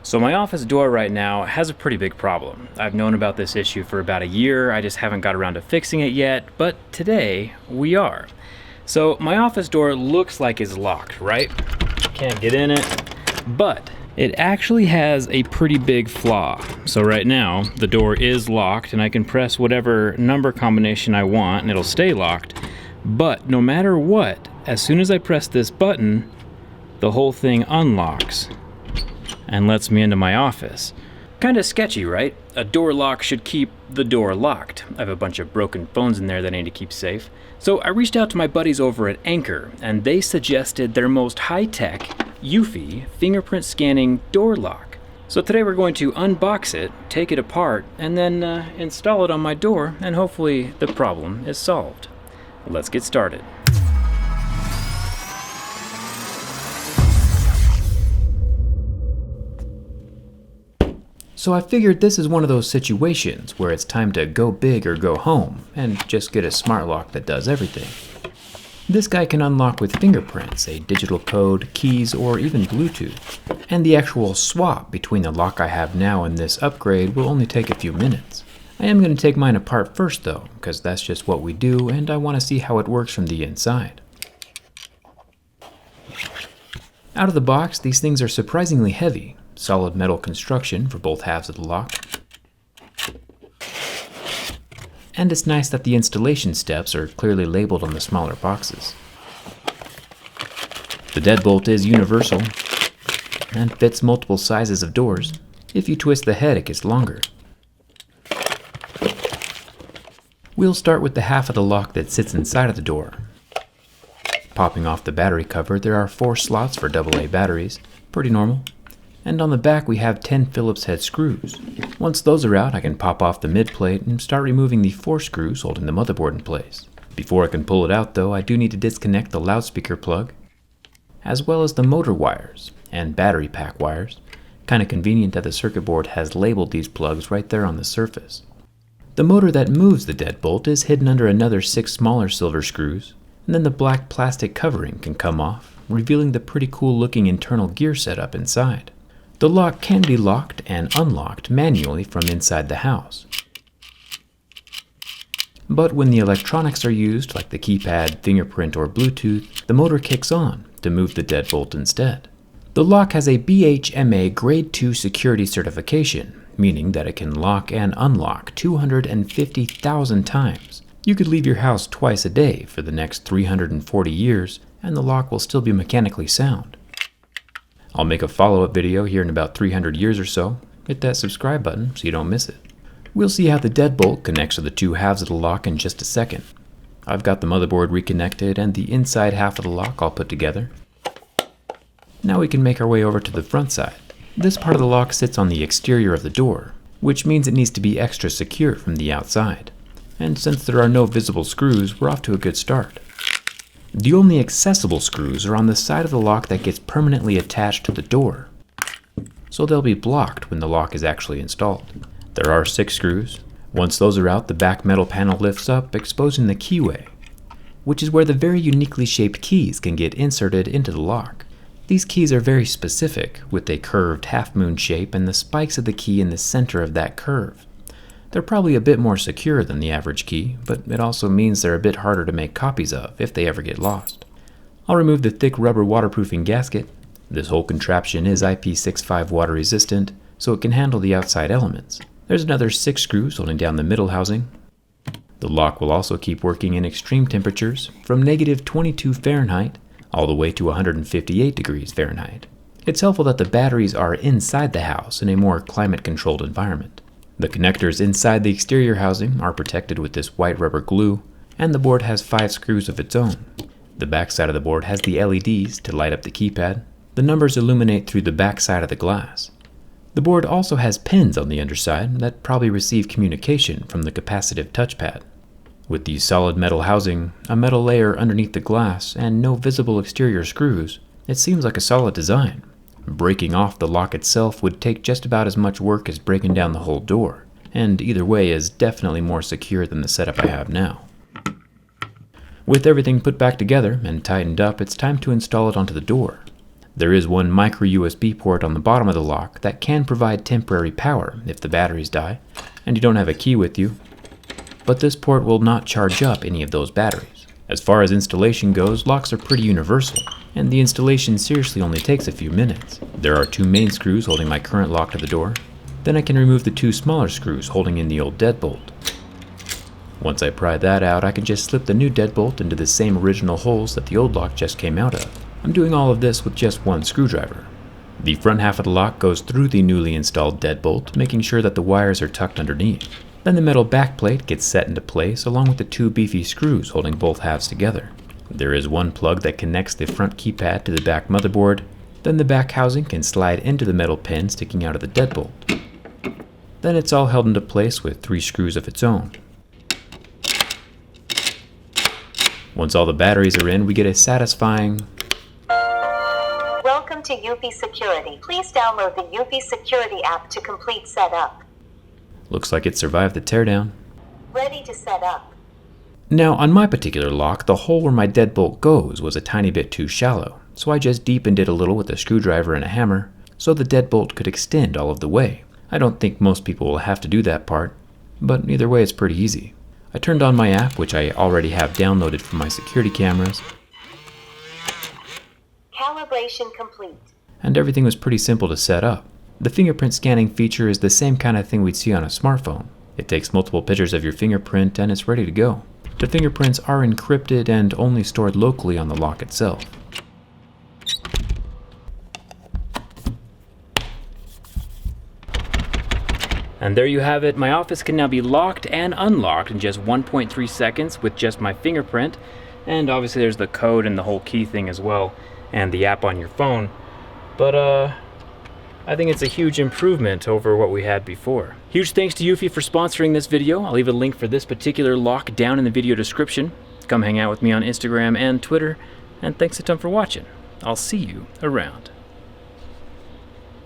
So my office door right now has a pretty big problem. I've known about this issue for about a year, I just haven't got around to fixing it yet, but today we are. So my office door looks like it's locked, right? Can't get in it, but it actually has a pretty big flaw. So right now, the door is locked and I can press whatever number combination I want and it'll stay locked. But no matter what, as soon as I press this button, the whole thing unlocks and lets me into my office. Kinda sketchy, right? A door lock should keep the door locked. I have a bunch of broken phones in there that I need to keep safe. So I reached out to my buddies over at Anchor, and they suggested their most high-tech Eufy fingerprint scanning door lock. So today we're going to unbox it, take it apart, and then install it on my door, and hopefully the problem is solved. Let's get started. So I figured this is one of those situations where it's time to go big or go home and just get a smart lock that does everything. This guy can unlock with fingerprints, a digital code, keys, or even Bluetooth. And the actual swap between the lock I have now and this upgrade will only take a few minutes. I am going to take mine apart first though, because that's just what we do and I want to see how it works from the inside. Out of the box, these things are surprisingly heavy. Solid metal construction for both halves of the lock. And it's nice that the installation steps are clearly labeled on the smaller boxes. The deadbolt is universal and fits multiple sizes of doors. If you twist the head, it gets longer. We'll start with the half of the lock that sits inside of the door. Popping off the battery cover, there are 4 slots for AA batteries. Pretty normal. And on the back we have 10 Phillips head screws. Once those are out, I can pop off the mid plate and start removing the 4 screws holding the motherboard in place. Before I can pull it out though, I do need to disconnect the loudspeaker plug, as well as the motor wires and battery pack wires. Kinda convenient that the circuit board has labeled these plugs right there on the surface. The motor that moves the deadbolt is hidden under another 6 smaller silver screws, and then the black plastic covering can come off, revealing the pretty cool looking internal gear setup inside. The lock can be locked and unlocked manually from inside the house. But when the electronics are used, like the keypad, fingerprint, or Bluetooth, the motor kicks on to move the deadbolt instead. The lock has a BHMA Grade 2 security certification, meaning that it can lock and unlock 250,000 times. You could leave your house twice a day for the next 340 years, and the lock will still be mechanically sound. I'll make a follow-up video here in about 300 years or so. Hit that subscribe button so you don't miss it. We'll see how the deadbolt connects to the 2 halves of the lock in just a second. I've got the motherboard reconnected and the inside half of the lock all put together. Now we can make our way over to the front side. This part of the lock sits on the exterior of the door, which means it needs to be extra secure from the outside. And since there are no visible screws, we're off to a good start. The only accessible screws are on the side of the lock that gets permanently attached to the door, so they'll be blocked when the lock is actually installed. There are 6 screws. Once those are out, the back metal panel lifts up, exposing the keyway, which is where the very uniquely shaped keys can get inserted into the lock. These keys are very specific, with a curved half-moon shape and the spikes of the key in the center of that curve. They're probably a bit more secure than the average key, but it also means they're a bit harder to make copies of if they ever get lost. I'll remove the thick rubber waterproofing gasket. This whole contraption is IP65 water resistant, so it can handle the outside elements. There's another 6 screws holding down the middle housing. The lock will also keep working in extreme temperatures, from -22 Fahrenheit all the way to 158 degrees Fahrenheit. It's helpful that the batteries are inside the house in a more climate-controlled environment. The connectors inside the exterior housing are protected with this white rubber glue, and the board has 5 screws of its own. The back side of the board has the LEDs to light up the keypad. The numbers illuminate through the back side of the glass. The board also has pins on the underside that probably receive communication from the capacitive touchpad. With the solid metal housing, a metal layer underneath the glass, and no visible exterior screws, it seems like a solid design. Breaking off the lock itself would take just about as much work as breaking down the whole door, and either way is definitely more secure than the setup I have now. With everything put back together and tightened up, it's time to install it onto the door. There is one micro USB port on the bottom of the lock that can provide temporary power if the batteries die and you don't have a key with you, but this port will not charge up any of those batteries. As far as installation goes, locks are pretty universal, and the installation seriously only takes a few minutes. There are 2 main screws holding my current lock to the door. Then I can remove the 2 smaller screws holding in the old deadbolt. Once I pry that out, I can just slip the new deadbolt into the same original holes that the old lock just came out of. I'm doing all of this with just 1 screwdriver. The front half of the lock goes through the newly installed deadbolt, making sure that the wires are tucked underneath. Then the metal backplate gets set into place along with the 2 beefy screws holding both halves together. There is 1 plug that connects the front keypad to the back motherboard. Then the back housing can slide into the metal pin sticking out of the deadbolt. Then it's all held into place with 3 screws of its own. Once all the batteries are in, we get a satisfying "Welcome to Eufy Security. Please download the Eufy Security app to complete setup." Looks like it survived the teardown. Ready to set up. Now, on my particular lock, the hole where my deadbolt goes was a tiny bit too shallow, so I just deepened it a little with a screwdriver and a hammer so the deadbolt could extend all of the way. I don't think most people will have to do that part, but either way it's pretty easy. I turned on my app, which I already have downloaded from my security cameras. Calibration complete. And everything was pretty simple to set up. The fingerprint scanning feature is the same kind of thing we'd see on a smartphone. It takes multiple pictures of your fingerprint and it's ready to go. The fingerprints are encrypted and only stored locally on the lock itself. And there you have it. My office can now be locked and unlocked in just 1.3 seconds with just my fingerprint. And obviously there's the code and the whole key thing as well, and the app on your phone. But I think it's a huge improvement over what we had before. Huge thanks to Eufy for sponsoring this video. I'll leave a link for this particular lock down in the video description. Come hang out with me on Instagram and Twitter. And thanks a ton for watching. I'll see you around.